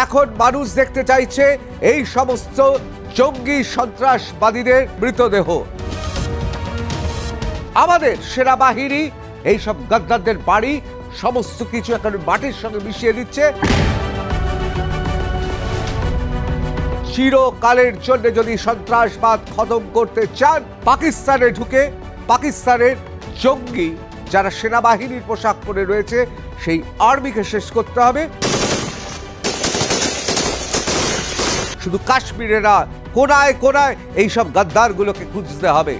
এখন মানুষ দেখতে চাইছে এই সমস্ত জঙ্গি সন্ত্রাসবাদীদের মৃতদেহ। আমাদের সেনাবাহিনী এই সব গাদ্দারদের বাড়ি সমস্ত কিছু এখন মাটির সঙ্গে মিশিয়ে দিচ্ছে। চিরকালের জন্য যদি সন্ত্রাসবাদ খতম করতে চান, পাকিস্তানে ঢুকে পাকিস্তানের জঙ্গি যারা সেনাবাহিনীর পোশাক পরে রয়েছে সেই আর্মিকে শেষ করতে হবে। শুধু কাশ্মীরে না, কোনায় কোনায় এইসব গাদ্দারগুলোকে খুঁজতে হবে।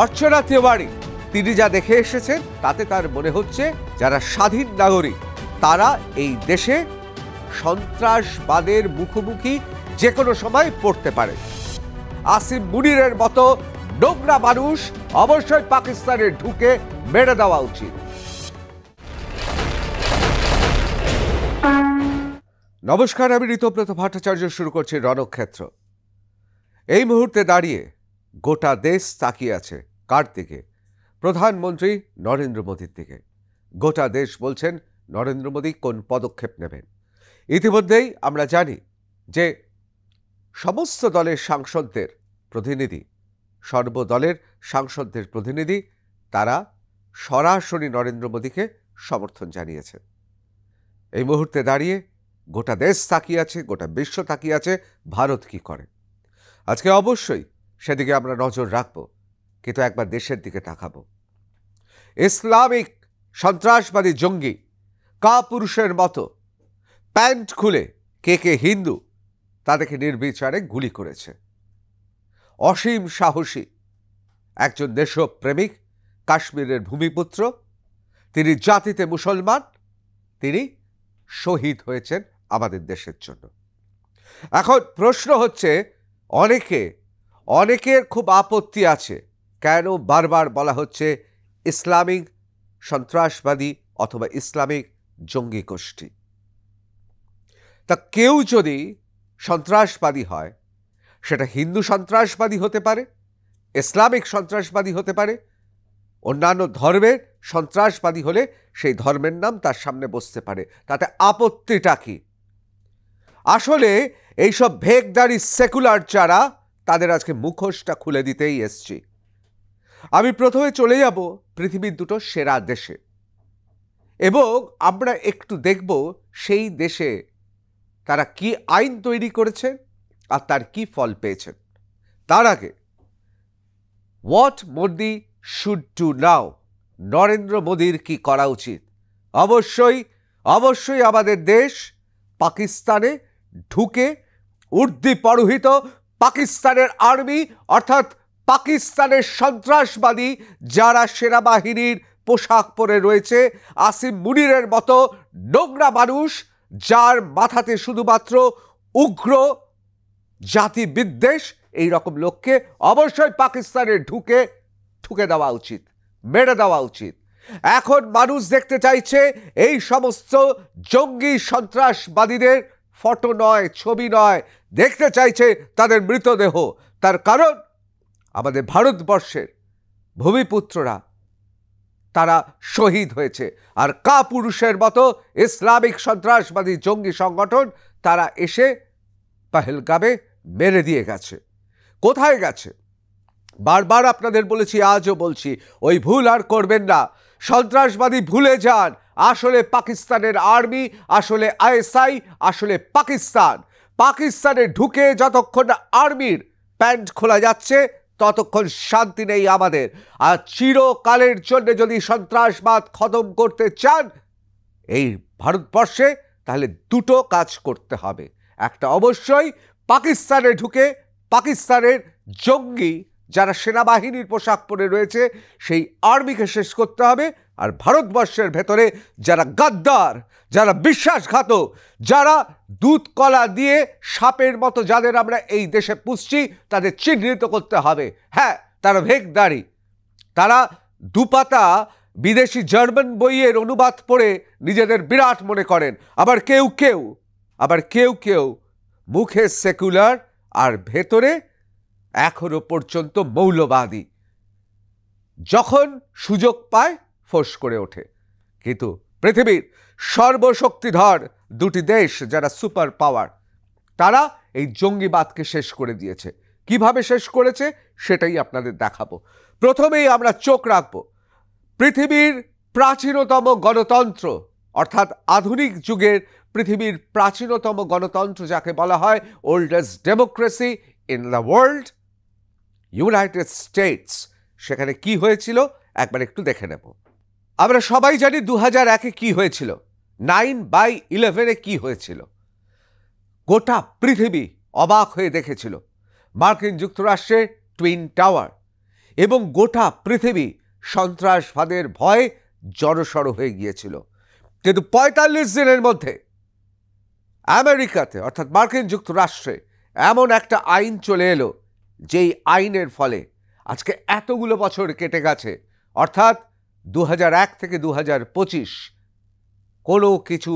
অর্চনা তিওয়ারি তিনি যা দেখে এসেছেন তাতে তার মনে হচ্ছে যারা স্বাধীন নাগরিক তারা এই দেশে সন্ত্রাসবাদের মুখোমুখি যে কোনো সময় পড়তে পারে। আসিম মুনিরের মতো নোংরা মানুষ অবশ্যই পাকিস্তানে ঢুকে মেরে দেওয়া উচিত। নমস্কার, আমি ঋতব্রত ভট্টাচার্য, শুরু করছি রণক্ষেত্র। এই মুহূর্তে দাঁড়িয়ে গোটা দেশ তাকিয়ে আছে কার দিকে? প্রধানমন্ত্রী নরেন্দ্র মোদীর দিকে। গোটা দেশ বলছেন নরেন্দ্র মোদী কোন পদক্ষেপ নেবেন। ইতিমধ্যেই আমরা জানি যে সমস্ত দলের সাংসদদের প্রতিনিধি, সর্বদলের সাংসদদের প্রতিনিধি তারা সরাসরি নরেন্দ্র মোদীকে সমর্থন জানিয়েছেন। এই মুহূর্তে দাঁড়িয়ে গোটা দেশ তাকিয়ে আছে, গোটা বিশ্ব তাকিয়ে আছে ভারত কি করে। আজকে অবশ্যই সেদিকে আমরা নজর রাখব, কিন্তু একবার দেশের দিকে তাকাবো। ইসলামিক সন্ত্রাসবাদী জঙ্গি কাপুরুষের মতো প্যান্ট খুলে কে কে হিন্দু তাদেরকে নির্বিচারে গুলি করেছে। অসীম সাহসী একজন দেশপ্রেমিক, কাশ্মীরের ভূমিপুত্র, তিনি জাতিতে মুসলমান, তিনি শহীদ হয়েছেন আমাদের দেশের জন্য। এখন প্রশ্ন হচ্ছে, অনেকের খুব আপত্তি আছে কেন বারবার বলা হচ্ছে ইসলামিক সন্ত্রাসবাদী অথবা ইসলামিক জঙ্গি গোষ্ঠী। তা কেউ যদি সন্ত্রাসবাদী হয় সেটা হিন্দু সন্ত্রাসবাদী হতে পারে, ইসলামিক সন্ত্রাসবাদী হতে পারে, অন্যান্য ধর্মের সন্ত্রাসবাদী হলে সেই ধর্মের নাম তার সামনে বসতে পারে, তাতে আপত্তিটা কি? আসলে এইসব ভেকদারি সেকুলার যারা, তাদের আজকে মুখোশটা খুলে দিতেই এসছি। আমি প্রথমে চলে যাব পৃথিবীর দুটো সেরা দেশে এবং আমরা একটু দেখব সেই দেশে তারা কি আইন তৈরি করেছেন আর তার কি ফল পেয়েছেন। তার আগে what Modi should do now, Narendra মোদীর কি করা উচিত? অবশ্যই আমাদের দেশ পাকিস্তানে ঢুকে উর্দিপরোহিত পাকিস্তানের আর্মি অর্থাৎ পাকিস্তানের সন্ত্রাসবাদী যারা সেনাবাহিনীর পোশাক পরে রয়েছে, আসিম মুনিরের মতো নোংরা মানুষ যার মাথাতে শুধুমাত্র উগ্র জাতি বিদ্বেষ, এই রকম লোককে অবশ্যই পাকিস্তানে ঠুকে দেওয়া উচিত, মেরে দেওয়া উচিত। এখন মানুষ দেখতে চাইছে এই সমস্ত জঙ্গি সন্ত্রাসবাদীদের ফটো নয়, ছবি নয়, দেখতে চাইছে তাদের মৃতদেহ। তার কারণ আমাদের ভারতবর্ষের ভূমিপুত্ররা তারা শহীদ হয়েছে, আর কাপুরুষের মতো ইসলামিক সন্ত্রাসবাদী জঙ্গি সংগঠন তারা এসে পহেলগামে মেরে দিয়ে গেছে। কোথায় গেছে? বারবার আপনাদের বলেছি, আজও বলছি, ওই ভুল আর করবেন না। সন্ত্রাসবাদী ভুলে যান। আসলে পাকিস্তানের আর্মি, আসলে আইএসআই, আসলে পাকিস্তানে ঢুকে যতক্ষণ আর্মির প্যান্ট খোলা যাচ্ছে ততক্ষণ শান্তি নেই আমাদের। আর চিরকালের জন্য যদি সন্ত্রাসবাদ খতম করতে চান এই ভারতবর্ষে, তাহলে দুটো কাজ করতে হবে। একটা, অবশ্যই পাকিস্তানে ঢুকে পাকিস্তানের জঙ্গি যারা সেনাবাহিনীর পোশাক পরে রয়েছে সেই আর্মিকে শেষ করতে হবে। আর ভারতবর্ষের ভেতরে যারা গাদ্দার, যারা বিশ্বাসঘাতক, যারা দুধ কলা দিয়ে সাপের মতো যাদের আমরা এই দেশে পুষছি, তাদের চিহ্নিত করতে হবে। হ্যাঁ, তারা ভেকদারি, তারা দুপাতা বিদেশি জার্মান বইয়ের অনুবাদ পড়ে নিজেদের বিরাট মনে করেন। আবার কেউ কেউ মুখে সেকুলার আর ভেতরে এখনো পর্যন্ত মৌলবাদী। যখন সুযোগ পায় ফোঁস করে ওঠে। কিন্তু পৃথিবীর সর্বশক্তিধর দুটি দেশ যারা সুপার পাওয়ার, তারা এই জঙ্গিবাদকে শেষ করে দিয়েছে। কিভাবে শেষ করেছে সেটাই আপনাদের দেখাবো। প্রথমেই আমরা চোখ রাখব পৃথিবীর প্রাচীনতম গণতন্ত্র, অর্থাৎ আধুনিক যুগের পৃথিবীর প্রাচীনতম গণতন্ত্র যাকে বলা হয় oldest democracy in the world, United states. সেখানে কি হয়েছিল একবার একটু দেখে নেব। আমরা সবাই জানি 2001-এ কি হয়েছিল, 9/11-এ কি হয়েছিল। গোটা পৃথিবী অবাক হয়ে দেখেছিল মার্কিন যুক্তরাষ্ট্রের টুইন টাওয়ার, এবং গোটা পৃথিবী সন্ত্রাসবাদের ভয়ে জড়সড় হয়ে গিয়েছিল। কিন্তু 45 দিনের মধ্যে আমেরিকাতে অর্থাৎ মার্কিন যুক্তরাষ্ট্রে এমন একটা আইন চলে এলো, যেই আইনের ফলে আজকে এতগুলো বছর কেটে গেছে, অর্থাৎ 2001 থেকে 2025 কোনো কিছু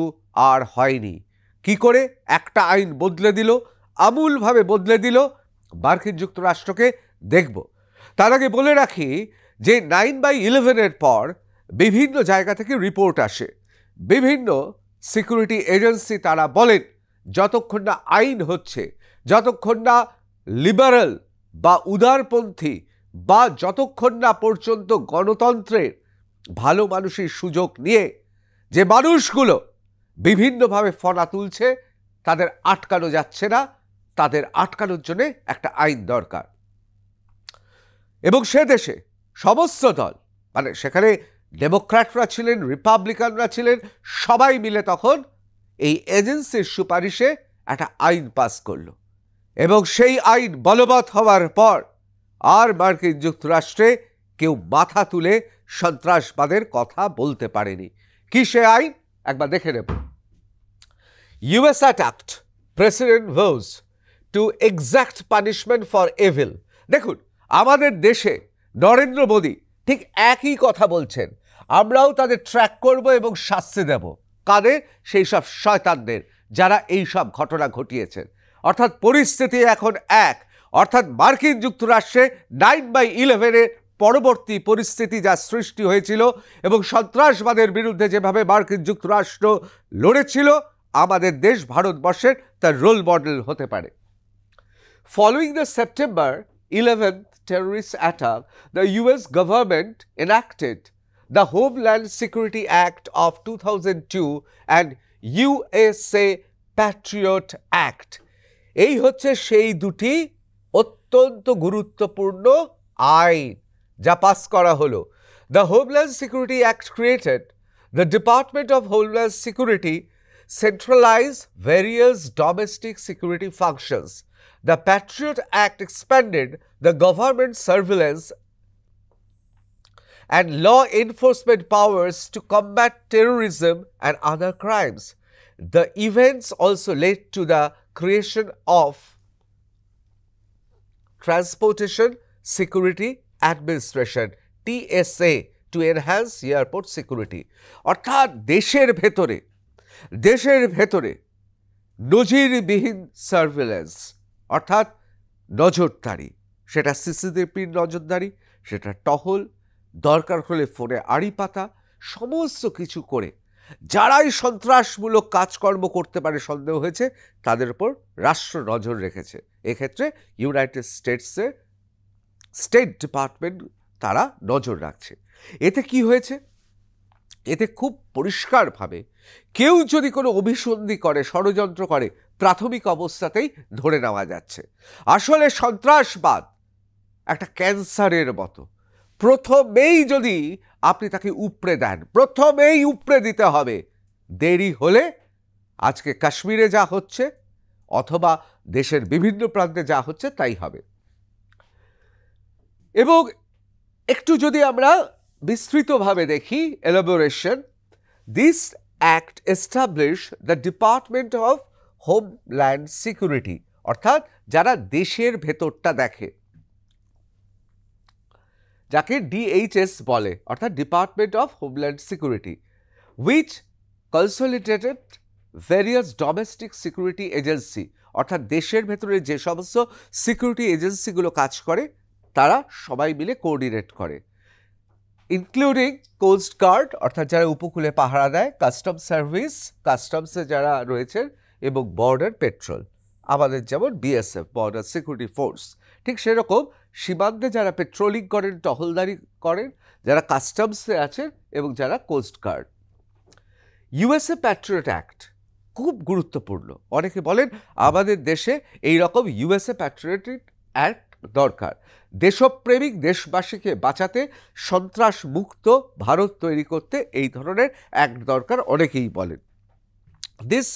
আর হয়নি। কি করে একটা আইন বদলে দিল, আমূলভাবে বদলে দিল মার্কিন যুক্তরাষ্ট্রকে, দেখব। তার আগে বলে রাখি যে 9/11-এর পর বিভিন্ন জায়গা থেকে রিপোর্ট আসে, বিভিন্ন সিকিউরিটি এজেন্সি তারা বলেন যতক্ষণ না আইন হচ্ছে, যতক্ষণ না লিবারেল বা উদারপন্থী বা যতক্ষণ না পর্যন্ত গণতন্ত্রের ভালো মানুষের সুযোগ নিয়ে যে মানুষগুলো বিভিন্নভাবে ফনা তুলছে তাদের আটকানো যাচ্ছে না, তাদের আটকানোর জন্য একটা আইন দরকার। এবং সে দেশে সমস্ত দল, মানে সেখানে ডেমোক্র্যাটরা ছিলেন, রিপাবলিকানরা ছিলেন, সবাই মিলে তখন এই এজেন্সির সুপারিশে একটা আইন পাস করল, এবং সেই আইন বলবৎ হওয়ার পর আর মার্কিন যুক্তরাষ্ট্রে কেউ মাথা তুলে সন্ত্রাসবাদের কথা বলতে পারেনি। কি সে আইন একবার দেখে নেব। US attacked, President vows to exact punishment for evil। দেখুন, আমাদের দেশে নরেন্দ্র মোদী ঠিক একই কথা বলছেন, আমরাও তাদের ট্র্যাক করব এবং শাস্তি দেব। কাদের? সেই সব শয়তানদের যারা এই সব ঘটনা ঘটিয়েছেন। অর্থাৎ পরিস্থিতি এখন এক, অর্থাৎ মার্কিন যুক্তরাষ্ট্রে 9/11-এর পরবর্তী পরিস্থিতি যা সৃষ্টি হয়েছিল এবং সন্ত্রাসবাদের বিরুদ্ধে যেভাবে মার্কিন যুক্তরাষ্ট্র লড়েছিল, আমাদের দেশ ভারতবর্ষের তার রোল মডেল হতে পারে। Following the September 11th terrorist attack, the US government enacted the Homeland Security Act of 2002 and USA Patriot Act। এই হচ্ছে সেই দুটি অত্যন্ত গুরুত্বপূর্ণ আইন যা পাস করা হলো। The Homeland Security Act created the Department of Homeland Security, centralized various domestic security functions. The Patriot Act expanded the government surveillance and law enforcement powers to combat terrorism and other crimes. The events also led to the creation of Transportation Security Administration, TSA, to enhance airport security। অর্থাৎ দেশের ভেতরে নজিরবিহীন surveillance, অর্থাৎ নজরদারি, সেটা সিসিটিভির নজরদারি, সেটা টহল, দরকার হলে ফোনে আড়ি পাতা, সমস্ত কিছু করে যারাই সন্ত্রাসমূলক কাজকর্ম করতে পারে সন্দেহ হয়েছে তাদের উপর রাষ্ট্র নজর রেখেছে। এক্ষেত্রে ইউনাইটেড স্টেটসের স্টেট ডিপার্টমেন্ট তারা নজর রাখছে। এতে কি হয়েছে? এতে খুব পরিষ্কারভাবে কেউ যদি কোনো অভিসন্ধি করে, ষড়যন্ত্র করে, প্রাথমিক অবস্থাতেই ধরে নেওয়া যাচ্ছে। আসলে সন্ত্রাসবাদ একটা ক্যান্সারের মতো, প্রথমেই যদি আপনি তাকে উপড়ে দেন, প্রথমেই উপড়ে দিতে হবে। দেরি হলে আজকে কাশ্মীরে যা হচ্ছে অথবা দেশের বিভিন্ন প্রান্তে যা হচ্ছে তাই হবে। এবং একটু যদি আমরা বিস্তৃতভাবে দেখি elaboration, this act establish the department of homeland security, অর্থাৎ যারা দেশের ভেতরটা দেখে, যাকে DHS বলে, অর্থাৎ department of homeland security, which consolidated various domestic security agency, অর্থাৎ দেশের ভেতরে যে সমস্ত সিকিউরিটি এজেন্সিগুলো কাজ করে তারা সবাই মিলে কোঅর্ডিনেট করে। ইনক্লুডিং কোস্ট গার্ড অর্থাৎ যারা উপকূলে পাহারা দেয়, কাস্টম সার্ভিস কাস্টমসে যারা রয়েছেন, এবং বর্ডার পেট্রোল, আমাদের যেমন বিএসএফ বর্ডার সিকিউরিটি ফোর্স, ঠিক সেরকম সীমান্তে যারা পেট্রোলিং করেন, টহলদারি করেন, যারা কাস্টমসে আছেন এবং যারা coast guard. USA patriot act খুব গুরুত্বপূর্ণ। অনেকে বলেন আমাদের দেশে এই রকম ইউএসএ প্যাট্রিয়ট অ্যাক্ট দরকার, দেশপ্রেমিক দেশবাসীকে বাঁচাতে, সন্ত্রাস মুক্ত ভারত তৈরি করতে এই ধরনের অ্যাক্ট দরকার, অনেকেই বলেন। This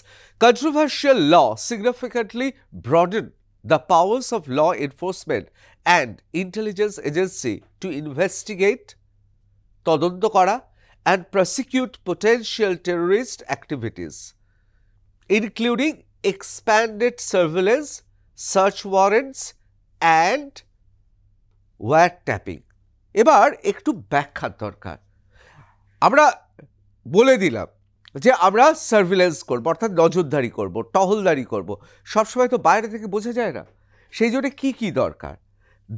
controversial law significantly broadened the powers of law enforcement and intelligence agency to investigate, তদন্ত করা, and prosecute potential terrorist activities, including expanded surveillance, search warrants, and wiretapping. এবার একটু ব্যাখ্যার দরকার। আমরা বলে দিলাম যে আমরা সার্ভিলেন্স করব, অর্থাৎ নজরদারি করব, টহলদারি করব, সবসময় তো বাইরে থেকে বোঝা যায় না। সেই জন্য কি কি দরকার?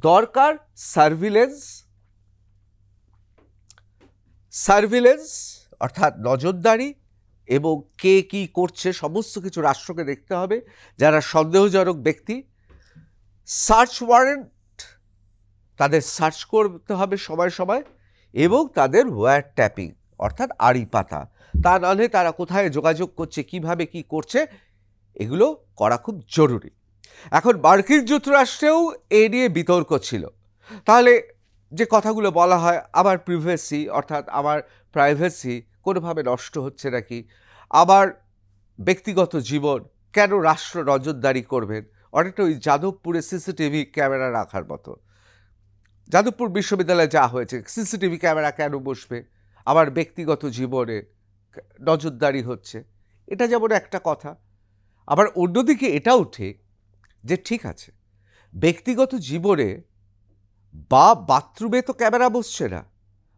দরকার সার্ভিলেন্স অর্থাৎ নজরদারি, এবং কে কি করছে সমস্ত কিছু রাষ্ট্রকে দেখতে হবে, যারা সন্দেহজনক ব্যক্তি। সার্চ ওয়ারেন্ট, তাদের সার্চ করতে হবে সময় সময়, এবং তাদের ওয়্যার ট্যাপিং অর্থাৎ আড়ি পাতা, তা নাহলে তারা কোথায় যোগাযোগ করছে, কিভাবে কি করছে, এগুলো করা খুব জরুরি। এখন মার্কিন যুক্তরাষ্ট্রেও এ নিয়ে বিতর্ক ছিল। তাহলে যে কথাগুলো বলা হয়, আমার প্রিভেসি অর্থাৎ আমার প্রাইভেসি কোনোভাবে নষ্ট হচ্ছে নাকি, আমার ব্যক্তিগত জীবন কেন রাষ্ট্র নজরদারি করবেন, অনেকটা ওই যাদবপুরে সিসিটিভি ক্যামেরা রাখার মতো। যাদবপুর বিশ্ববিদ্যালয়ে যা হয়েছে, সিসিটিভি ক্যামেরা কেন বসবে, আমার ব্যক্তিগত জীবনে নজরদারি হচ্ছে, এটা যেমন একটা কথা। আবার অন্যদিকে এটাও ঠিক যে ঠিক আছে, ব্যক্তিগত জীবনে বা বাথরুমে তো ক্যামেরা বসছে না,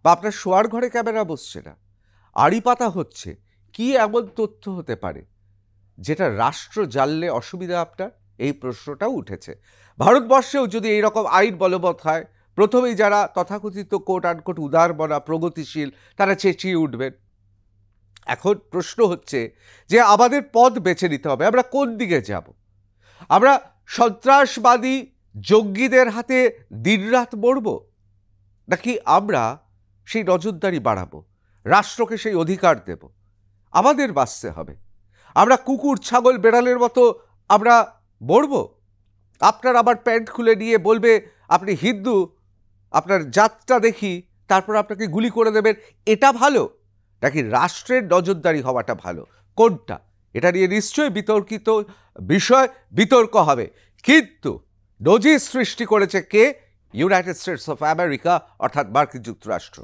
বা আপনার শোয়ার ঘরে ক্যামেরা বসছে না, আড়ি পাতা হচ্ছে, কি এমন তথ্য হতে পারে যেটা রাষ্ট্র জানলে অসুবিধা আপনার? এই প্রশ্নটাও উঠেছে। ভারতবর্ষেও যদি এইরকম আইন বলবৎ হয়, প্রথমেই যারা তথাকথিত কোট আনকোট উদারমনা প্রগতিশীল, তারা চেঁচিয়ে উঠবেন। এখন প্রশ্ন হচ্ছে যে আমাদের পথ বেছে নিতে হবে, আমরা কোন দিকে যাব? আমরা সন্ত্রাসবাদী জঙ্গিদের হাতে দিনরাত মরব, নাকি আমরা সেই নজরদারি বাড়াবো, রাষ্ট্রকে সেই অধিকার দেব? আমাদের বাঁচতে হবে। আমরা কুকুর ছাগল বেড়ালের মতো আমরা মরব? আপনার আবার প্যান্ট খুলে নিয়ে বলবে আপনি হিন্দু, আপনার জাতটা দেখি, তারপর আপনাকে গুলি করে দেবেন, এটা ভালো নাকি রাষ্ট্রের নজরদারি হওয়াটা ভালো? কোনটা? এটা নিয়ে নিশ্চয়ই বিতর্কিত বিষয়, বিতর্ক হবে। কিন্তু নজির সৃষ্টি করেছে কে? ইউনাইটেড স্টেটস অফ আমেরিকা অর্থাৎ মার্কিন যুক্তরাষ্ট্র।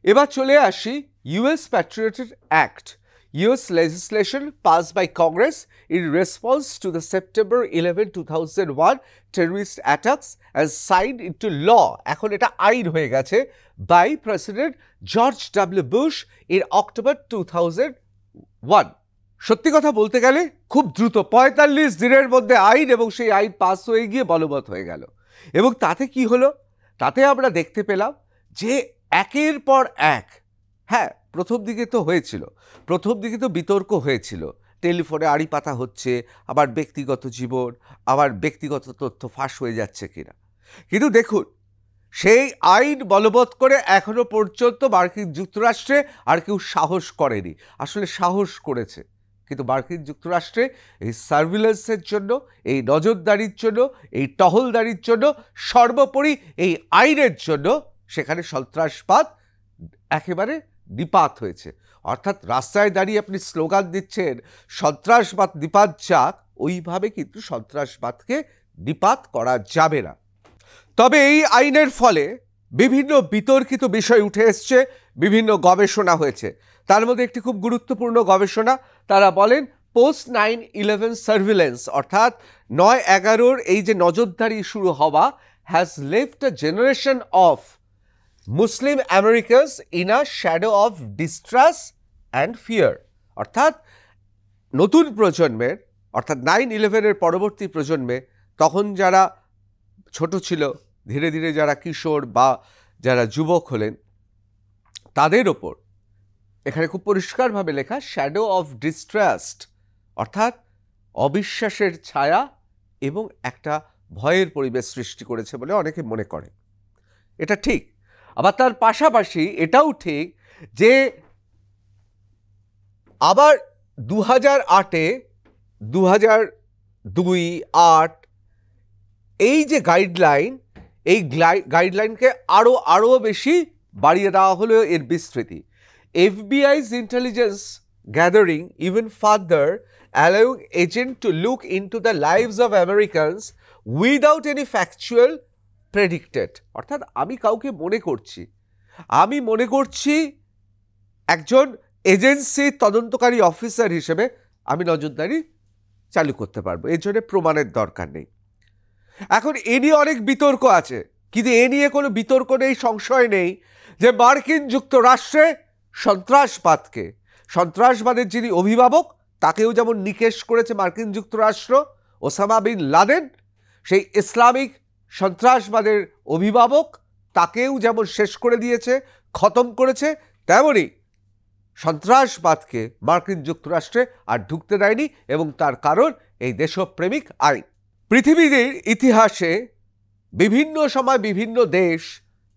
এবার চলে আসি US Patriot act, US legislation passed by Congress in response to the September 11, 2001 terrorist attacks and signed into law, এখন এটা আইন হয়ে গেছে, by President George W. Bush in October 2001। সত্যি কথা বলতে গেলে খুব দ্রুত 45 দিনের মধ্যে আইন, এবং সেই আইন পাস হয়ে গিয়ে বলবৎ হয়ে গেল। এবং তাতে কি হলো? তাতে আমরা দেখতে পেলাম যে একের পর এক, হ্যাঁ প্রথম দিকে তো হয়েছিল, প্রথম দিকে তো বিতর্ক হয়েছিল, টেলিফোনে আড়ি পাতা হচ্ছে, আবার ব্যক্তিগত জীবন, আবার ব্যক্তিগত তথ্য ফাঁস হয়ে যাচ্ছে কিনা। কিন্তু দেখুন, সেই আইন বলবৎ করে এখনো পর্যন্ত মার্কিন যুক্তরাষ্ট্রে আর কেউ সাহস করেনি। আসলে সাহস করেছে, কিন্তু মার্কিন যুক্তরাষ্ট্রে এই সার্ভিলেন্সের জন্য, এই নজরদারির জন্য, এই টহলদারির জন্য, সর্বোপরি এই আইনের জন্য সেখানে সন্ত্রাসবাদ একেবারে নিপাত হয়েছে। অর্থাৎ রাস্তায় দাঁড়িয়ে আপনি স্লোগান দিচ্ছেন সন্ত্রাসবাদ নিপাত যাক, ওইভাবে কিন্তু সন্ত্রাসবাদকে নিপাত করা যাবে না। তবে এই আইনের ফলে বিভিন্ন বিতর্কিত বিষয় উঠে এসছে, বিভিন্ন গবেষণা হয়েছে। তার মধ্যে একটি খুব গুরুত্বপূর্ণ গবেষণা, তারা বলেন পোস্ট 9/11 সার্ভিলেন্স অর্থাৎ 9/11 এই যে নজরদারি শুরু হওয়া has left a generation of Muslim Americans in a shadow of distrust and fear. অর্থাৎ নতুন প্রজন্মের, অর্থাৎ 9/11 পরবর্তী প্রজন্মে, তখন যারা ছোট ছিল, ধীরে ধীরে যারা কিশোর বা যারা যুবক হলেন, তাদের ওপর এখানে খুব পরিষ্কারভাবে লেখা শ্যাডো অফ ডিস্ট্রাস্ট, অর্থাৎ অবিশ্বাসের ছায়া এবং একটা ভয়ের পরিবেশ সৃষ্টি করেছে বলে অনেকে মনে করে। এটা ঠিক। আবার তার পাশাপাশি এটাও ঠিক যে আবার 2008-এ 2002-8 এই যে গাইডলাইন, এই গাইডলাইনকে আরও বেশি বাড়িয়ে দেওয়া হলো এর বিস্তৃতি। FBI's intelligence gathering even further, allowing agents to look into the lives of Americans without any factual predicted, অর্থাৎ আমি কাউকে মনে করছি একজন এজেন্সি তদন্তকারী অফিসার হিসেবে আমি নজরদারি চালু করতে পারবো, এর জন্য প্রমাণের দরকার নেই। এখন এ নিয়ে অনেক বিতর্ক আছে, কিন্তু এ নিয়ে কোনো বিতর্ক নেই, সংশয় নেই যে মার্কিন যুক্তরাষ্ট্রে সন্ত্রাসবাদের যিনি অভিভাবক তাকেও যেমন নিকেশ করেছে মার্কিন যুক্তরাষ্ট্র, ওসামা বিন লাদেন সেই ইসলামিক সন্ত্রাসবাদের অভিভাবক তাকেও যেমন শেষ করে দিয়েছে, খতম করেছে, তেমনি সন্ত্রাসবাদকে মার্কিন যুক্তরাষ্ট্রে আর ঢুকতে দেয়নি। এবং তার কারণ এই দেশপ্রেমিক আইন। পৃথিবীর ইতিহাসে বিভিন্ন সময় বিভিন্ন দেশ,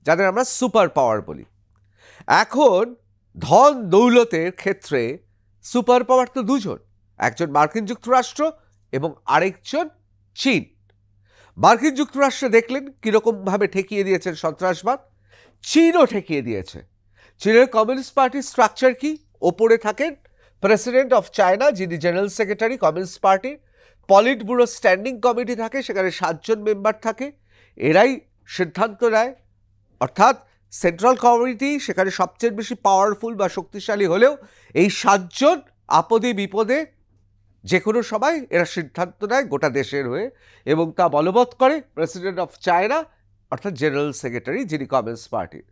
যাদের আমরা সুপার পাওয়ার বলি, এখন ধন দৌলতের ক্ষেত্রে সুপার পাওয়ার তো দুজন, একজন মার্কিন যুক্তরাষ্ট্র এবং আরেকজন চীন। মার্কিন যুক্তরাষ্ট্র দেখলেন কীরকমভাবে ঠেকিয়ে দিয়েছেন সন্ত্রাসবাদ, চীনও ঠেকিয়ে দিয়েছে। চীনের কমিউনিস্ট পার্টির স্ট্রাকচার কি? ওপরে থাকেন প্রেসিডেন্ট অফ চায়না, যিনি জেনারেল সেক্রেটারি কমিউনিস্ট পার্টির। পলিট ব্যুরো স্ট্যান্ডিং কমিটি থাকে, সেখানে 7 জন মেম্বার থাকে, এরাই সিদ্ধান্ত নেয়। অর্থাৎ সেন্ট্রাল কমিটি সেখানে সবচেয়ে বেশি পাওয়ারফুল বা শক্তিশালী হলেও এই 7 জন আপদে বিপদে যে কোনো সময় এরা সিদ্ধান্ত নেয় গোটা দেশের হয়ে, এবং তা বলবৎ করে প্রেসিডেন্ট অফ চায়না অর্থাৎ জেনারেল সেক্রেটারি, যিনি কমিউনিস্ট পার্টির।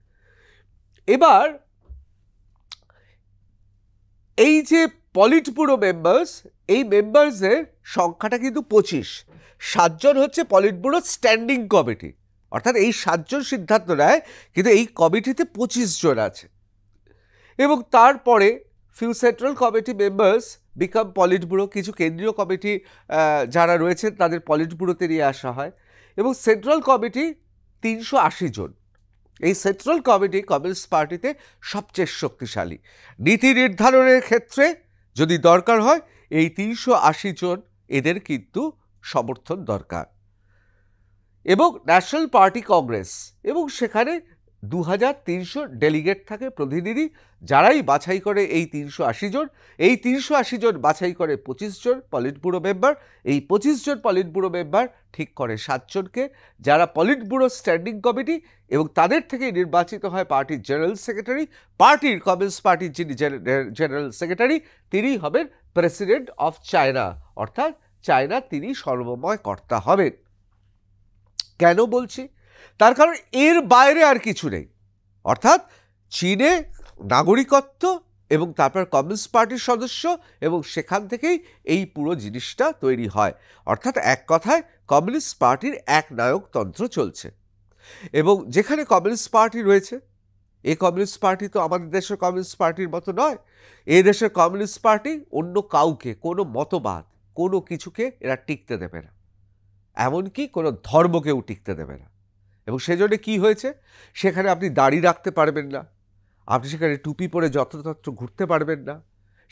এবার এই যে পলিট ব্যুরো মেম্বার্স, এই মেম্বার্সের সংখ্যাটা কিন্তু 25। 7 জন হচ্ছে পলিট ব্যুরো স্ট্যান্ডিং কমিটি, অর্থাৎ এই 7 জন সিদ্ধান্ত নেয়, কিন্তু এই কমিটিতে 25 জন আছে। এবং তারপরে few central committee members become polit bureau, কিছু কেন্দ্রীয় কমিটি যারা রয়েছেন তাদের পলিট ব্যুরোতে নিয়ে আসা হয়। এবং সেন্ট্রাল কমিটি 380 জন। এই সেন্ট্রাল কমিটি কমিউনিস্ট পার্টিতে সবচেয়ে শক্তিশালী। নীতি নির্ধারণের ক্ষেত্রে যদি দরকার হয় এই 380 জন এদের কিন্তু সমর্থন দরকার। এবং ন্যাশনাল পার্টি কংগ্রেস, এবং সেখানে 2300 ডেলিগেট থাকে, প্রতিনিধি, যারাই বাছাই করে এই 380 জন। এই 380 জন বাছাই করে 25 জন পলিট ব্যুরো মেম্বার। এই 25 জন পলিট ব্যুরো মেম্বার ঠিক করে 7 জনকে, যারা পলিট ব্যুরো স্ট্যান্ডিং কমিটি, এবং তাদের থেকে নির্বাচিত হয় পার্টির জেনারেল সেক্রেটারি। পার্টির কমিউনিস্ট পার্টির যিনি জেনারেল সেক্রেটারি তিনি হবেন প্রেসিডেন্ট অফ চায়না, অর্থাৎ চায়না তিনি সর্বময় কর্তা হবেন। কেন বলছি? তার কারণ এর বাইরে আর কিছু নেই। অর্থাৎ চীনে নাগরিকত্ব এবং তারপর কমিউনিস্ট পার্টির সদস্য, এবং সেখান থেকেই এই পুরো জিনিসটা তৈরি হয়। অর্থাৎ এক কথায় কমিউনিস্ট পার্টির এক নায়কতন্ত্র চলছে। এবং যেখানে কমিউনিস্ট পার্টি রয়েছে, এই কমিউনিস্ট পার্টি তো আমাদের দেশের কমিউনিস্ট পার্টির মতো নয়। এই দেশের কমিউনিস্ট পার্টি অন্য কাউকে, কোনো মতবাদ, কোনো কিছুকে এরা টিকতে দেবে না, এমনকি কোনো ধর্মকেও টিকতে দেবে না। এবং সেজন্য কি হয়েছে, সেখানে আপনি দাড়ি রাখতে পারবেন না, আপনি সেখানে টুপি পরে যত্রতত্র ঘুরতে পারবেন না,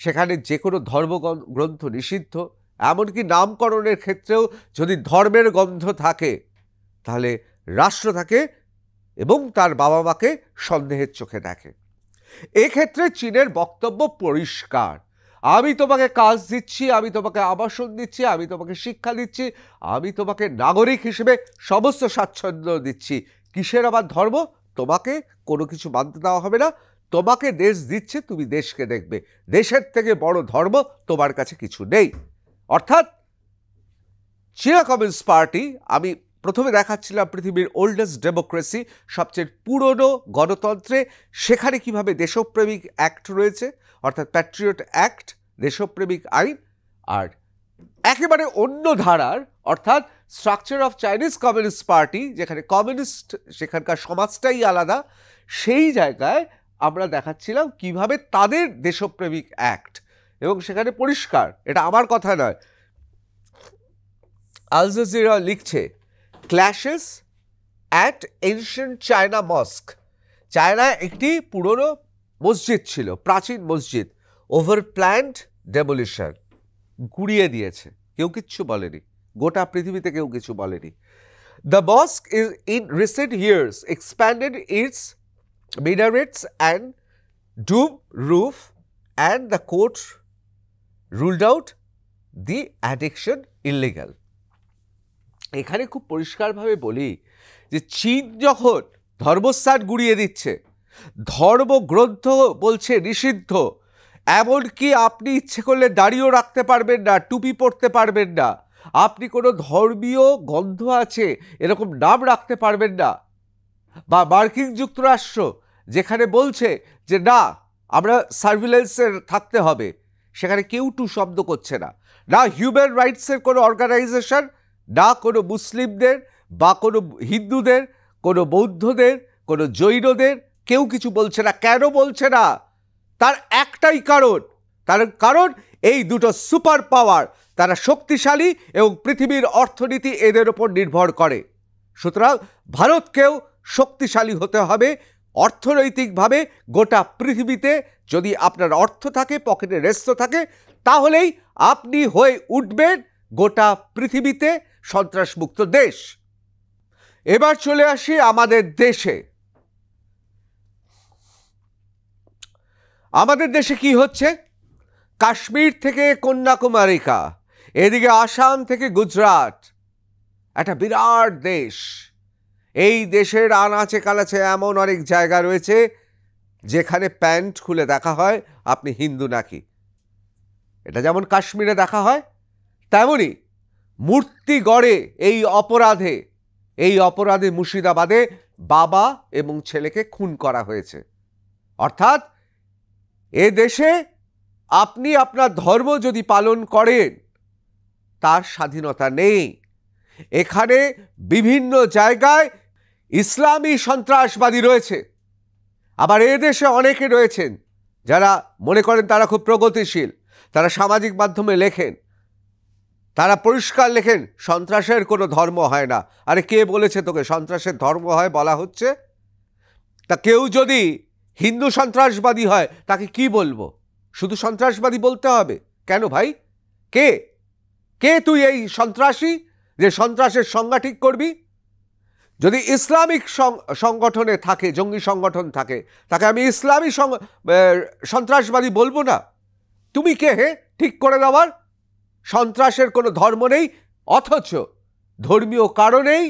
সেখানে যে কোনো ধর্মগ্রন্থ নিষিদ্ধ, এমনকি নামকরণের ক্ষেত্রেও যদি ধর্মের গন্ধ থাকে তাহলে রাষ্ট্র থাকে এবং তার বাবা মাকে সন্দেহের চোখে দেখে। এক্ষেত্রে চীনের বক্তব্য পরিষ্কার, আমি তোমাকে কাজ দিচ্ছি, আমি তোমাকে আবাসন দিচ্ছি, আমি তোমাকে শিক্ষা দিচ্ছি, আমি তোমাকে নাগরিক হিসেবে সমস্ত স্বাচ্ছন্দ্য দিচ্ছি। কিসের আবার ধর্ম? তোমাকে কোনো কিছু মানতে দেওয়া হবে না, তোমাকে দেশ দিচ্ছে, তুমি দেশকে দেখবে, দেশের থেকে বড় ধর্ম তোমার কাছে কিছু নেই। অর্থাৎ চীনা কমিউনিস্ট পার্টি, আমি প্রথমে দেখাচ্ছিলাম পৃথিবীর ওল্ডেস্ট ডেমোক্রেসি, সবচেয়ে পুরনো গণতন্ত্রে, সেখানে কিভাবে দেশপ্রেমিক অ্যাক্ট রয়েছে, অর্থাৎ প্যাট্রিয়ট অ্যাক্ট, দেশপ্রেমিক আইন। আর একেবারে অন্য ধারার, অর্থাৎ structure of Chinese communist party, যেখানে কমিউনিস্ট, সেখানকার সমাজটাই আলাদা, সেই জায়গায় আমরা দেখাচ্ছিলাম কিভাবে তাদের দেশপ্রেমিক অ্যাক্ট, এবং সেখানে পরিষ্কার, এটা আমার কথা নয়, আল জাজিরা লিখছে ক্ল্যাশেস অ্যাট এনশিয়েন্ট চায়না মস্ক। চায়নায় একটি পুরনো মসজিদ ছিল, প্রাচীন মসজিদ, ওভার প্ল্যান্ড ডেমোলিশন, গুড়িয়ে দিয়েছে, কেউ কিচ্ছু বলেনি, গোটা পৃথিবীতে কেউ কিছু বলেনি। The mosque is in recent years expanded its minarets and dome roof, and the court ruled out the addiction illegal. এখানে খুব পরিষ্কারভাবে বলি যে চীন যখন ধর্মস্থান গুড়িয়ে দিচ্ছে, ধর্মগ্রন্থ বলছে নিষিদ্ধ, এমনকি আপনি ইচ্ছে করলে দাড়িও রাখতে পারবেন না, টুপি পরতে পারবেন না, আপনি কোনো ধর্মীয় গন্ধ আছে এরকম নাম রাখতে পারবেন না, বা মার্কিন যুক্তরাষ্ট্র যেখানে বলছে যে না আমরা সার্ভিলেন্সের থাকতে হবে, সেখানে কেউ টু শব্দ করছে না, না হিউম্যান রাইটসের কোনো অর্গানাইজেশন, না কোনো মুসলিমদের বা কোনো হিন্দুদের, কোনো বৌদ্ধদের, কোনো জৈনদের, কেউ কিছু বলছে না। কেন বলছে না? তার একটাই কারণ, তার কারণ এই দুটো সুপার পাওয়ার, তারা শক্তিশালী এবং পৃথিবীর অর্থনীতি এদের ওপর নির্ভর করে। সুতরাং ভারতকেও শক্তিশালী হতে হবে অর্থনৈতিকভাবে। গোটা পৃথিবীতে যদি আপনার অর্থ থাকে, পকেটে রেস্ত থাকে, তাহলেই আপনি হয়ে উঠবেন গোটা পৃথিবীতে সন্ত্রাসমুক্ত দেশ। এবার চলে আসি আমাদের দেশে। আমাদের দেশে কি হচ্ছে? কাশ্মীর থেকে কন্যাকুমারিকা, এদিকে আসাম থেকে গুজরাট, একটা বিরাট দেশ। এই দেশের আনাচে কানাচে এমন অনেক জায়গা রয়েছে যেখানে প্যান্ট খুলে দেখা হয় আপনি হিন্দু নাকি। এটা যেমন কাশ্মীরে দেখা হয়, তেমনি মূর্তি গড়ে এই অপরাধে মুর্শিদাবাদে বাবা এবং ছেলেকে খুন করা হয়েছে। অর্থাৎ এ দেশে আপনি আপনার ধর্ম যদি পালন করেন তার স্বাধীনতা নেই। এখানে বিভিন্ন জায়গায় ইসলামী সন্ত্রাসবাদী রয়েছে। আবার এ দেশে অনেকে রয়েছেন যারা মনে করেন তারা খুব প্রগতিশীল, তারা সামাজিক মাধ্যমে লেখেন, তারা পরিষ্কার লেখেন সন্ত্রাসের কোনো ধর্ম হয় না। আরে কে বলেছে তোকে সন্ত্রাসের ধর্ম হয় বলা হচ্ছে? তা কেউ যদি হিন্দু সন্ত্রাসবাদী হয় তাকে কি বলবো? শুধু সন্ত্রাসবাদী বলতে হবে কেন ভাই? কে কে তুই এই সন্ত্রাসী যে সন্ত্রাসের সংজ্ঞা ঠিক করবি? যদি ইসলামিক সংগঠনে থাকে, জঙ্গি সংগঠন থাকে, তাকে আমি ইসলামী সন্ত্রাসবাদী বলবো না? তুমি কে হে ঠিক করে দেওয়ার? সন্ত্রাসের কোনো ধর্ম নেই, অথচ ধর্মীয় কারণেই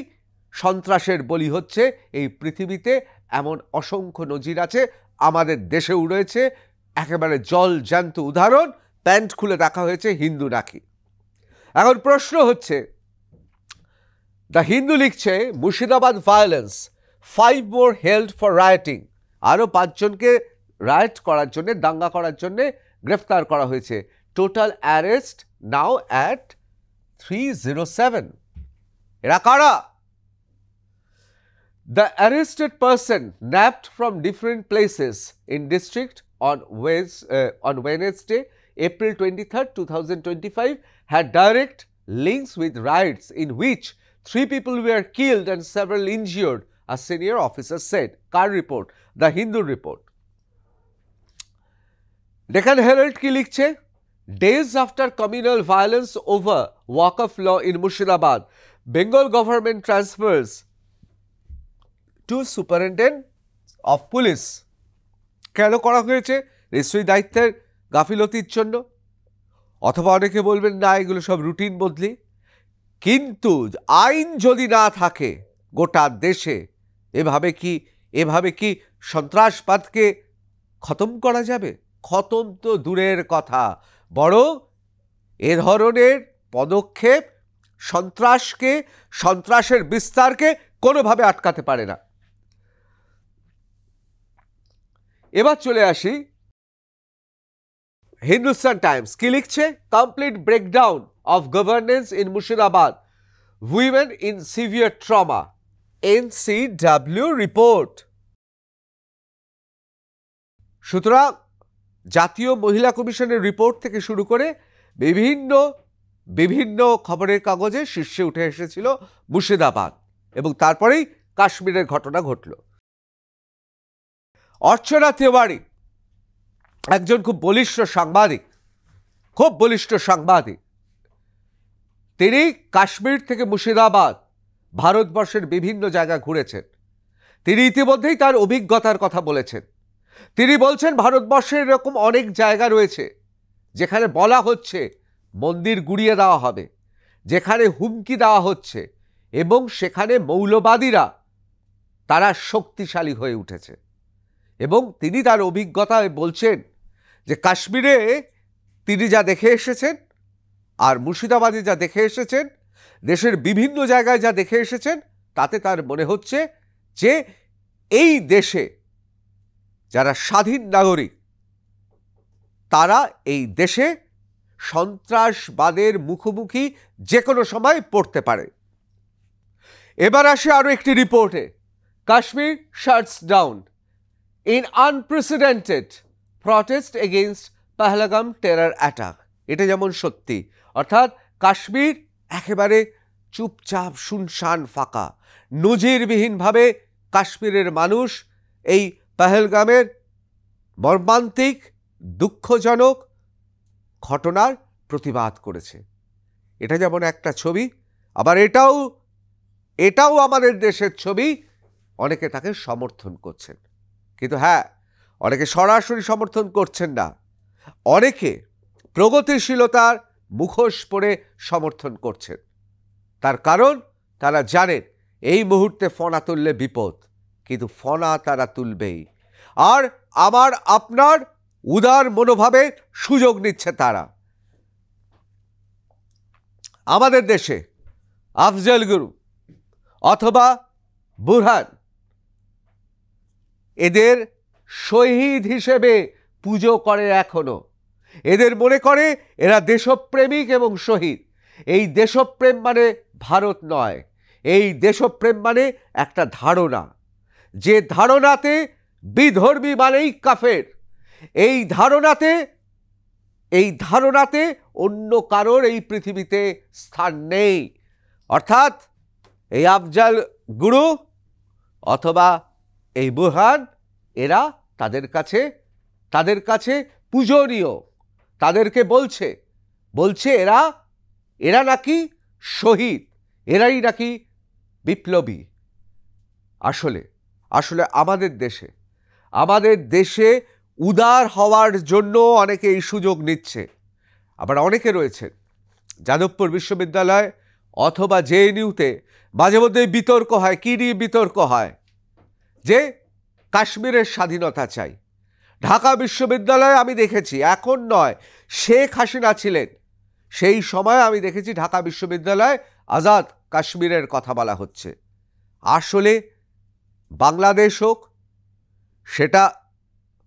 সন্ত্রাসের বলি হচ্ছে এই পৃথিবীতে এমন অসংখ্য নজির আছে। আমাদের দেশেও রয়েছে একেবারে জল জ্যান্ত উদাহরণ। প্যান্ট খুলে দেখা হয়েছে হিন্দু নাকি। এখন প্রশ্ন হচ্ছে, দ্য হিন্দু লিখছে Murshidabad violence, 5 more held for rioting, আরও 5 জনকে রায়ট করার জন্য, দাঙ্গা করার জন্য গ্রেফতার করা হয়েছে। Total arrest now at 307। এরা কারা? The arrested person nabbed from different places in district on Wednesday, April 23rd, 2025, had direct links with riots in which 3 people were killed and several injured, a senior officer said. Car report, The Hindu report. Deccan Herald কি লিখছে? Days after communal violence over Waqf law in Murshidabad, Bengal government transfers to Superintendent of Police. কেন করা হয়েছে? নিশ্চয়ই দায়িত্বের গাফিলতির জন্য, অথবা অনেকে বলবেন না এগুলো সব রুটিন বদলি। কিন্তু আইন যদি না থাকে গোটা দেশে, এভাবে কি সন্ত্রাসবাদকে খতম করা যাবে? খতম তো দূরের কথা, বরং এ ধরনের পদক্ষেপ সন্ত্রাসের বিস্তারকে কোনোভাবে আটকাতে পারে না। এবার চলে আসি হিন্দুস্তান টাইমস কি লিখছে? Complete breakdown of governance in Murshidabad, women in severe trauma, NCW report. সুতরাং জাতীয় মহিলা কমিশনের রিপোর্ট থেকে শুরু করে বিভিন্ন বিভিন্ন খবরের কাগজে শীর্ষে উঠে এসেছিল মুর্শিদাবাদ, এবং তারপরেই কাশ্মীরের ঘটনা ঘটল। অর্চনা তিওয়ারি একজন খুব বলিষ্ঠ সাংবাদিক, তিনি কাশ্মীর থেকে মুর্শিদাবাদ ভারতবর্ষের বিভিন্ন জায়গা ঘুরেছেন। তিনি ইতিমধ্যেই তার অভিজ্ঞতার কথা বলেছেন। তিনি বলছেন ভারতবর্ষের এরকম অনেক জায়গা রয়েছে যেখানে বলা হচ্ছে মন্দির গুড়িয়ে দেওয়া হবে, যেখানে হুমকি দেওয়া হচ্ছে, এবং সেখানে মৌলবাদীরা তারা শক্তিশালী হয়ে উঠেছে। এবং তিনি তার অভিজ্ঞতায় বলছেন যে কাশ্মীরে তিনি যা দেখে এসেছেন আর মুর্শিদাবাদে যা দেখে এসেছেন, দেশের বিভিন্ন জায়গায় যা দেখে এসেছেন, তাতে তার মনে হচ্ছে যে এই দেশে যারা স্বাধীন নাগরিক তারা এই দেশে সন্ত্রাসবাদের মুখোমুখি যে কোনো সময় পড়তে পারে। এবার আসে আরও একটি রিপোর্টে, Kashmir shuts down in unprecedented protest against Pahalgam terror attack. এটা যেমন সত্যি, অর্থাৎ কাশ্মীর একেবারে চুপচাপ শুনশান ফাঁকা। নজিরবিহীনভাবে কাশ্মীরের মানুষ এই পহলগামের মর্মান্তিক দুঃখজনক ঘটনার প্রতিবাদ করেছে। এটা যেমন একটা ছবি, আবার এটাও আমাদের দেশের ছবি। অনেকে তাকে সমর্থন করছেন, কিন্তু হ্যাঁ, অনেকে সরাসরি সমর্থন করছেন না, অনেকে প্রগতিশীলতার মুখোশ পরে সমর্থন করছেন। তার কারণ তারা জানেন এই মুহূর্তে ফনা তুললে বিপদ, কিন্তু ফনা তারা তুলবেই। আর আমার আপনার উদার মনোভাবে সুযোগ নিচ্ছে তারা। আমাদের দেশে আফজল গুরু অথবা বুরহান, এদের শহীদ হিসেবে পুজো করে এখনো। এদের মনে করে এরা দেশপ্রেমিক এবং শহীদ। এই দেশপ্রেম মানে ভারত নয়, এই দেশপ্রেম মানে একটা ধারণা, যে ধারণাতে বিধর্মী মানেই কাফের। এই ধারণাতে অন্য কারোর এই পৃথিবীতে স্থান নেই। অর্থাৎ এই আফজল গুরু অথবা এই বুরহান, এরা তাদের কাছে পূজনীয়। তাদেরকে বলছে এরা নাকি শহীদ, এরাই নাকি বিপ্লবী। আসলে আমাদের দেশে উদার হওয়ার জন্য অনেকে এই সুযোগ নিচ্ছে। আবার অনেকে রয়েছেন যাদবপুর বিশ্ববিদ্যালয় অথবা জেএনইউতে মাঝে মধ্যে বিতর্ক হয়। কী নিয়ে বিতর্ক হয়? যে কাশ্মীরের স্বাধীনতা চাই। ঢাকা বিশ্ববিদ্যালয়ে আমি দেখেছি, এখন নয়, শেখ হাসিনা ছিলেন সেই সময় আমি দেখেছি ঢাকা বিশ্ববিদ্যালয়ে আজাদ কাশ্মীরের কথা বলা হচ্ছে। আসলে বাংলাদেশ হোক, সেটা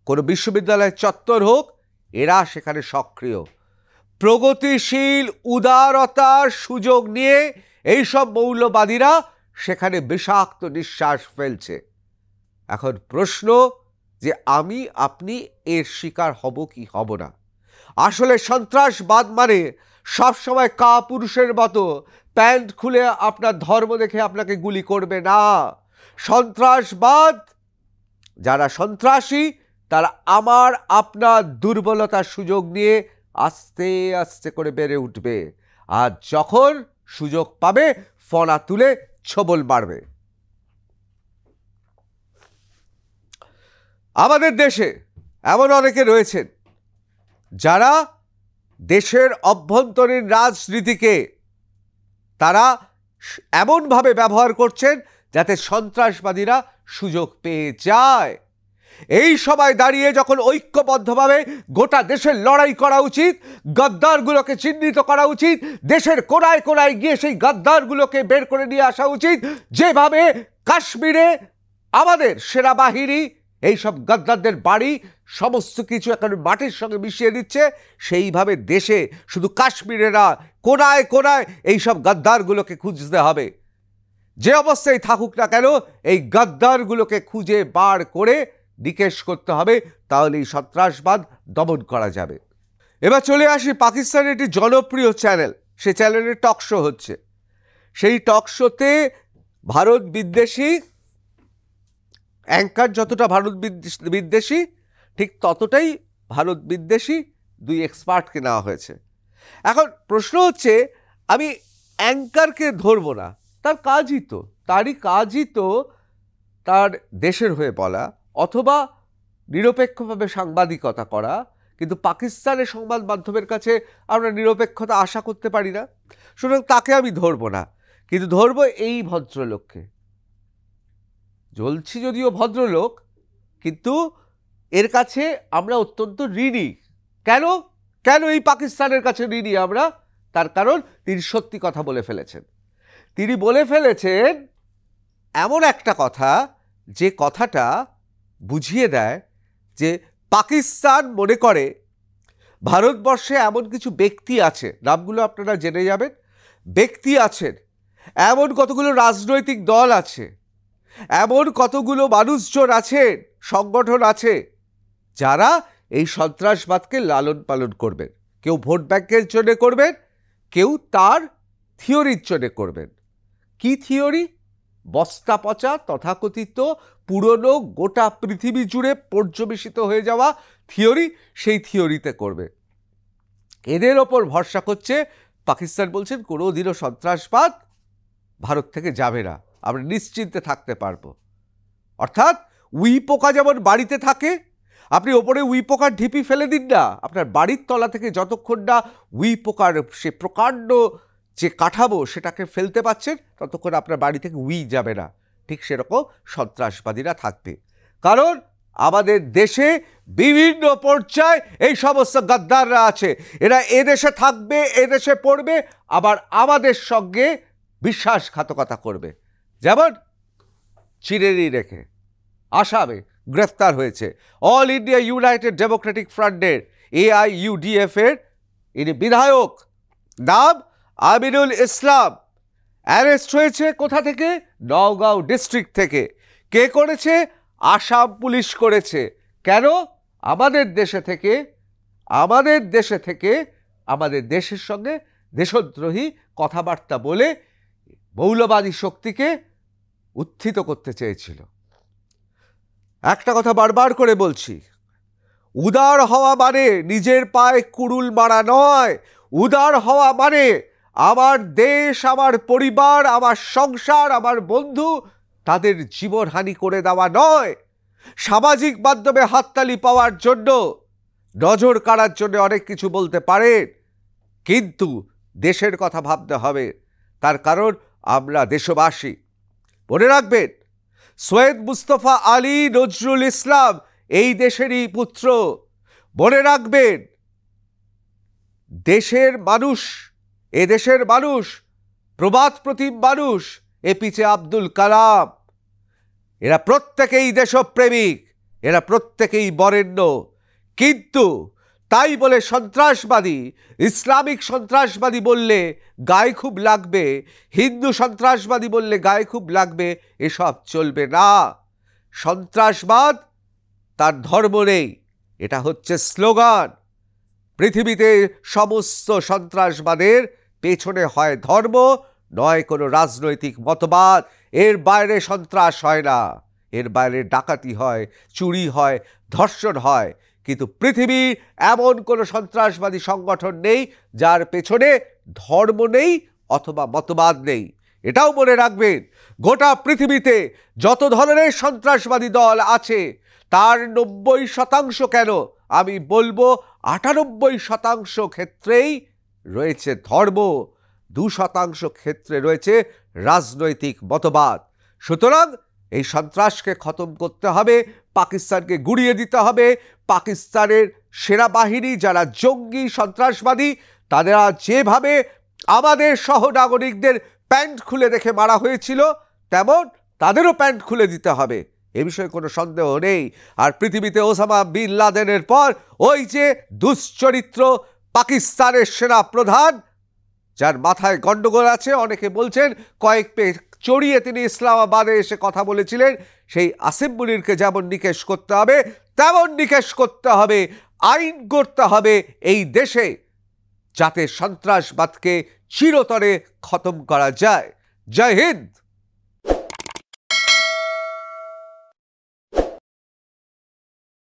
কোনো বিশ্ববিদ্যালয় চত্বর হোক, এরা সেখানে সক্রিয়। প্রগতিশীল উদারতার সুযোগ নিয়ে এইসব মৌলবাদীরা সেখানে বিষাক্ত নিঃশ্বাস ফেলছে। এখন প্রশ্ন যে আমি আপনি এর শিকার হব কি হব না। আসলে সন্ত্রাসবাদ মানে সবসময় কাপুরুষের মতো প্যান্ট খুলে আপনার ধর্ম দেখে আপনাকে গুলি করবে না। সন্ত্রাসবাদ, যারা সন্ত্রাসী, তারা আমার আপনার দুর্বলতার সুযোগ নিয়ে আস্তে আস্তে করে বেড়ে উঠবে, আর যখন সুযোগ পাবে ফনা তুলে ছবল মারবে। আমাদের দেশে এমন অনেকে রয়েছেন যারা দেশের অভ্যন্তরীণ রাজনীতিকে তারা এমনভাবে ব্যবহার করছেন যাতে সন্ত্রাসবাদীরা সুযোগ পেয়ে যায়। এই সময় দাঁড়িয়ে যখন ঐক্যবদ্ধভাবে গোটা দেশের লড়াই করা উচিত, গদ্দারগুলোকে চিহ্নিত করা উচিত, দেশের কোনায় কোনায় গিয়ে সেই গদ্দারগুলোকে বের করে নিয়ে আসা উচিত, যেভাবে কাশ্মীরে আমাদের সেনাবাহিনী এইসব গদ্দারদের বাড়ি সমস্ত কিছু এখন মাটির সঙ্গে মিশিয়ে দিচ্ছে, সেইভাবে দেশে শুধু কাশ্মীরে না, কোনায় কোনায় এইসব গদ্দারগুলোকে খুঁজতে হবে। যে অবস্থায় থাকুক না কেন, এই গদ্দারগুলোকে খুঁজে বার করে নিকেশ করতে হবে, তাহলে এই সন্ত্রাসবাদ দমন করা যাবে। এবার চলে আসি পাকিস্তানের একটি জনপ্রিয় চ্যানেল, সে চ্যানেলে টক শো হচ্ছে। সেই টক শোতে ভারত বিদ্বেষী অ্যাঙ্কার যতটা ভারত বিদ্বেষী, ঠিক ততটাই ভারত বিদ্বেষী দুই এক্সপার্টকে নেওয়া হয়েছে। এখন প্রশ্ন হচ্ছে, আমি অ্যাঙ্কারকে ধরব না, তারই কাজই তো তার দেশের হয়ে বলা অথবা নিরপেক্ষভাবে সাংবাদিকতা করা, কিন্তু পাকিস্তানের সংবাদ মাধ্যমের কাছে আমরা নিরপেক্ষতা আশা করতে পারি না, সুতরাং তাকে আমি ধরব না, কিন্তু ধরব এই ভদ্রলোককে। জ্বলছি যদিও ভদ্রলোক, কিন্তু এর কাছে আমরা অত্যন্ত ঋণী। কেন কেন এই পাকিস্তানের কাছে ঋণী আমরা? তার কারণ তিনি সত্যি কথা বলে ফেলেছেন। তিনি বলে ফেলেছেন এমন একটা কথা, যে কথাটা বুঝিয়ে দেয় যে পাকিস্তান মনে করে ভারতবর্ষে এমন কিছু ব্যক্তি আছে, নামগুলো আপনারা জেনে যাবেন, ব্যক্তি আছেন, এমন কতগুলো রাজনৈতিক দল আছে, এমন কতগুলো মানুষজন আছেন, সংগঠন আছে, যারা এই সন্ত্রাসবাদকে লালন পালন করবেন। কেউ ভোট ব্যাংকের জন্য করবেন, কেউ তার থিওরির জন্য করবেন। কি থিওরি? বস্তা পচা তথাকথিত পুরনো গোটা পৃথিবী জুড়ে পর্যবেসিত হয়ে যাওয়া থিওরি, সেই থিওরিতে করবে। এদের ওপর ভরসা করছে পাকিস্তান। বলছেন কোনোদিনও সন্ত্রাসবাদ ভারত থেকে যাবে না, আমরা নিশ্চিন্তে থাকতে পারবো। অর্থাৎ উই পোকা যেমন বাড়িতে থাকে, আপনি ওপরে উই পোকার ঢিপি ফেলে দিন না, আপনার বাড়ির তলা থেকে যতক্ষণ না উই পোকার সে প্রকাণ্ড যে কাঠামো সেটাকে ফেলতে পাচ্ছেন, ততক্ষণ আপনার বাড়ি থেকে উই যাবে না। ঠিক সেরকম সন্ত্রাসবাদীরা থাকবে। কারণ আমাদের দেশে বিভিন্ন পর্যায়ে এই সমস্ত গাদ্দাররা আছে, এরা এদেশে থাকবে, এদেশে পড়বে, আবার আমাদের সঙ্গে বিশ্বাসঘাতকতা করবে। যেমন চিরেনি রেখে আসামে গ্রেফতার হয়েছে অল ইন্ডিয়া ইউনাইটেড ডেমোক্রেটিক ফ্রন্টের AIUDF এর ইনি বিধায়ক, নাম আমিনুল ইসলাম, অ্যারেস্ট হয়েছে কোথা থেকে? নওগাঁও ডিস্ট্রিক্ট থেকে। কে করেছে? আসাম পুলিশ করেছে। কেন? আমাদের দেশে থেকে আমাদের দেশের সঙ্গে দেশদ্রোহী কথাবার্তা বলে মৌলবাদী শক্তিকে উত্থিত করতে চেয়েছিল। একটা কথা বারবার করে বলছি, উদার হওয়া মানে নিজের পায়ে কুড়ুল মারা নয়। উদার হওয়া মানে আমার দেশ, আমার পরিবার, আমার সংসার, আমার বন্ধু, তাদের জীবনহানি করে দেওয়া নয়। সামাজিক মাধ্যমে হাততালি পাওয়ার জন্য, নজর কাড়ার জন্য অনেক কিছু বলতে পারেন, কিন্তু দেশের কথা ভাবতে হবে। তার কারণ আমরা দেশবাসী। মনে রাখবেন, সৈয়দ মুস্তফা আলী নজরুল ইসলাম এই দেশেরই পুত্র। মনে রাখবেন, দেশের মানুষ, এদেশের মানুষ, প্রবাদ প্রতিম মানুষ APJ আব্দুল কালাম, এরা প্রত্যেকেই দেশপ্রেমিক, এরা প্রত্যেকেই বরেণ্য। কিন্তু তাই বলে সন্ত্রাসবাদী, ইসলামিক সন্ত্রাসবাদী বললে গায়ে খুব লাগবে, হিন্দু সন্ত্রাসবাদী বললে গায়ে খুব লাগবে, এসব চলবে না। সন্ত্রাসবাদ তার ধর্ম নেই, এটা হচ্ছে স্লোগান। পৃথিবীতে সমস্ত সন্ত্রাসবাদের পেছনে হয় ধর্ম, নয় কোনো রাজনৈতিক মতবাদ। এর বাইরে সন্ত্রাস হয় না, এর বাইরে ডাকাতি হয়, চুরি হয়, ধর্ষণ হয়। কিন্তু পৃথিবীর এমন কোনো সন্ত্রাসবাদী সংগঠন নেই যার পেছনে ধর্ম নেই অথবা মতবাদ নেই। এটাও মনে রাখবেন, গোটা পৃথিবীতে যত ধরনের সন্ত্রাসবাদী দল আছে, তার 90% কেন, আমি বলবো 98% ক্ষেত্রেই রয়েছে ধর্ম, 2% ক্ষেত্রে রয়েছে রাজনৈতিক মতবাদ। সুতরাং এই সন্ত্রাসকে খতম করতে হবে, পাকিস্তানকে গুড়িয়ে দিতে হবে। পাকিস্তানের সেনাবাহিনী যারা জঙ্গি সন্ত্রাসবাদী, তারা যেভাবে আমাদের সহনাগরিকদের প্যান্ট খুলে দেখে মারা হয়েছিল, তেমন তাদেরও প্যান্ট খুলে দিতে হবে, এ বিষয়ে কোনো সন্দেহ নেই। আর পৃথিবীতে ওসামা বিন লাদেনের পর ওই যে দুশ্চরিত্র পাকিস্তানের সেনা প্রধান, যার মাথায় গন্ডগোল আছে, অনেকে বলছেন কয়েক চড়িয়ে তিনি ইসলামাবাদে এসে কথা বলেছিলেন, সেই আসিফ মুনিরকে যেমন নিকেশ করতে হবে তেমন নিকেশ করতে হবে, আইন করতে হবে এই দেশে, যাতে সন্ত্রাসবাদকে চিরতরে খতম করা যায়। জয় হিন্দ।